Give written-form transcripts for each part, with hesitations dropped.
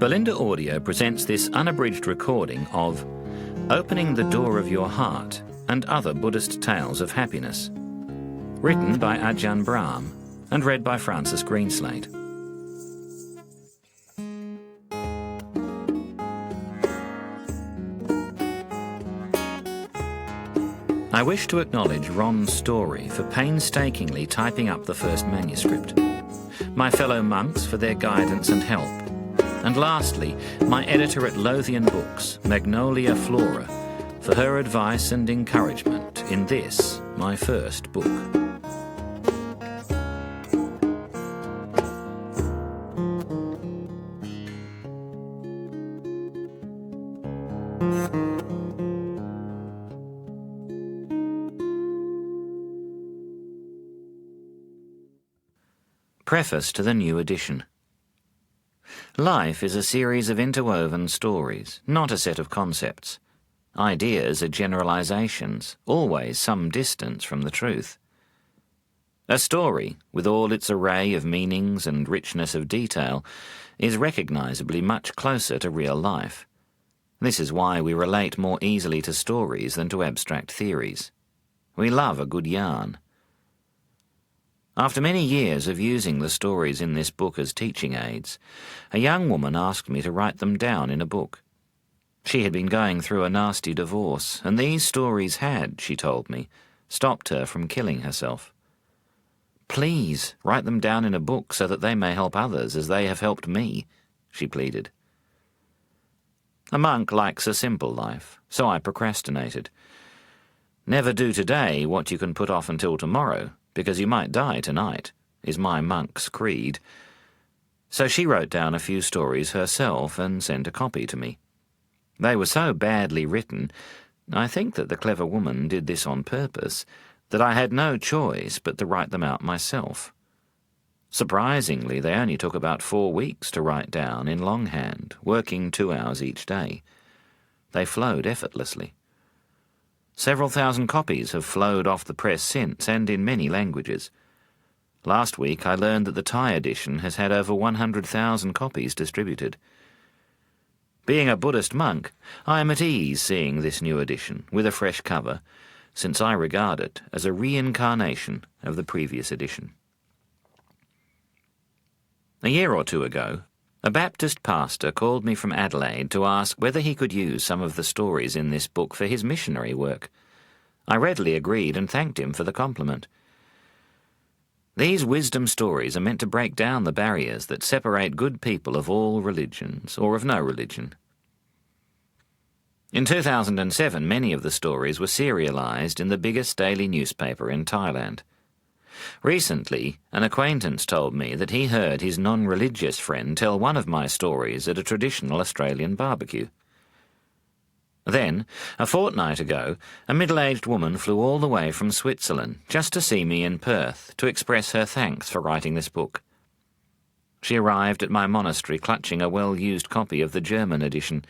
Belinda Audio presents this unabridged recording of Opening the Door of Your Heart and Other Buddhist Tales of Happiness, written by Ajahn Brahm and read by Francis Greenslade. I wish to acknowledge Ron Story for painstakingly typing up the first manuscript, my fellow monks for their guidance and help, and lastly, my editor at Lothian Books, Magnolia Flora, for her advice and encouragement in this, my first book. Preface to the new edition. Life is a series of interwoven stories, not a set of concepts. Ideas are generalizations, always some distance from the truth. A story, with all its array of meanings and richness of detail, is recognizably much closer to real life. This is why we relate more easily to stories than to abstract theories. We love a good yarn. After many years of using the stories in this book as teaching aids, a young woman asked me to write them down in a book. She had been going through a nasty divorce, and these stories had, she told me, stopped her from killing herself. "Please, write them down in a book so that they may help others as they have helped me," she pleaded. A monk likes a simple life, so I procrastinated. Never do today what you can put off until tomorrow, because you might die tonight, is my monk's creed. So she wrote down a few stories herself and sent a copy to me. They were so badly written, I think that the clever woman did this on purpose, that I had no choice but to write them out myself. Surprisingly, they only took about 4 weeks to write down in longhand, working 2 hours each day. They flowed effortlessly. Several thousand copies have flowed off the press since, and in many languages. Last week I learned that the Thai edition has had over 100,000 copies distributed. Being a Buddhist monk, I am at ease seeing this new edition, with a fresh cover, since I regard it as a reincarnation of the previous edition. A year or two ago, a Baptist pastor called me from Adelaide to ask whether he could use some of the stories in this book for his missionary work. I readily agreed and thanked him for the compliment. These wisdom stories are meant to break down the barriers that separate good people of all religions, or of no religion. In 2007, many of the stories were serialized in the biggest daily newspaper in Thailand. Recently, an acquaintance told me that he heard his non-religious friend tell one of my stories at a traditional Australian barbecue. Then, a fortnight ago, a middle-aged woman flew all the way from Switzerland just to see me in Perth to express her thanks for writing this book. She arrived at my monastery clutching a well-used copy of the German edition,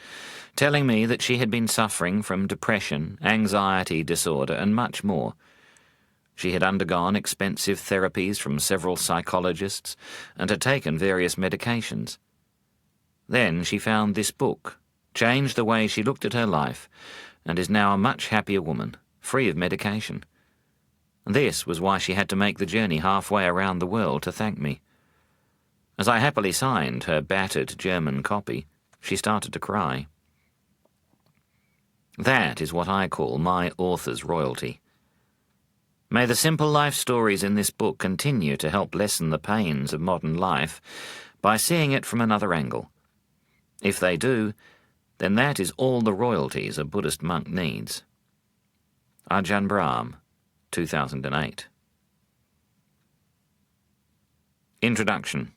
telling me that she had been suffering from depression, anxiety disorder, and much more. She had undergone expensive therapies from several psychologists and had taken various medications. Then she found this book, changed the way she looked at her life, and is now a much happier woman, free of medication. This was why she had to make the journey halfway around the world to thank me. As I happily signed her battered German copy, she started to cry. That is what I call my author's royalty. May the simple life stories in this book continue to help lessen the pains of modern life by seeing it from another angle. If they do, then that is all the royalties a Buddhist monk needs. Ajahn Brahm, 2008. Introduction.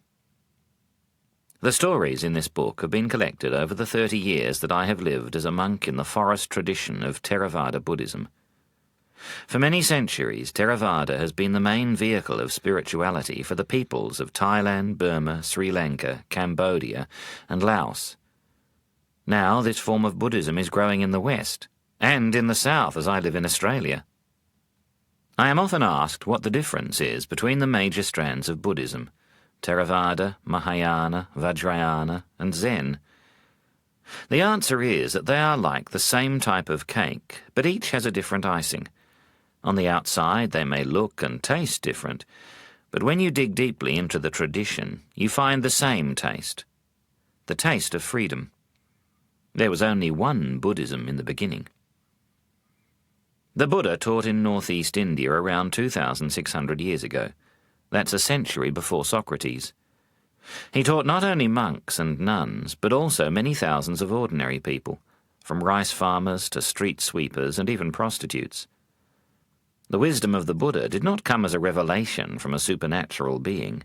The stories in this book have been collected over the 30 years that I have lived as a monk in the forest tradition of Theravada Buddhism. For many centuries, Theravada has been the main vehicle of spirituality for the peoples of Thailand, Burma, Sri Lanka, Cambodia, and Laos. Now this form of Buddhism is growing in the West, and in the South as I live in Australia. I am often asked what the difference is between the major strands of Buddhism, Theravada, Mahayana, Vajrayana, and Zen? The answer is that they are like the same type of cake, but each has a different icing. On the outside they may look and taste different, but when you dig deeply into the tradition, you find the same taste. The taste of freedom. There was only one Buddhism in the beginning. The Buddha taught in northeast India around 2,600 years ago. That's a century before Socrates. He taught not only monks and nuns, but also many thousands of ordinary people, from rice farmers to street sweepers and even prostitutes. The wisdom of the Buddha did not come as a revelation from a supernatural being.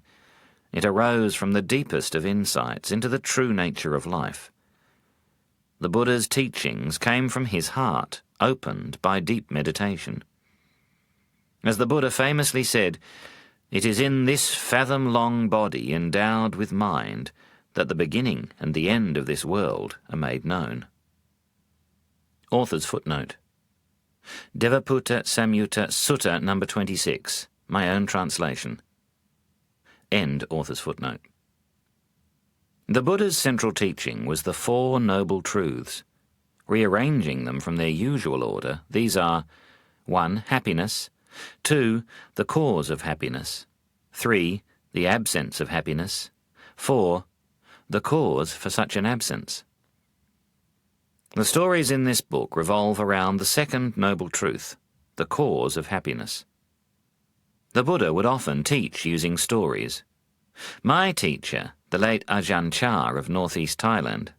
It arose from the deepest of insights into the true nature of life. The Buddha's teachings came from his heart, opened by deep meditation. As the Buddha famously said, "It is in this fathom-long body endowed with mind that the beginning and the end of this world are made known." Author's footnote. Devaputta Samyutta Sutta number 26, my own translation. End author's footnote. The Buddha's central teaching was the Four Noble Truths. Rearranging them from their usual order, these are 1. Happiness, 2. The cause of happiness, 3. The absence of happiness, 4. The cause for such an absence. The stories in this book revolve around the second noble truth, the cause of happiness. The Buddha would often teach using stories. My teacher, the late Ajahn Chah of northeast Thailand,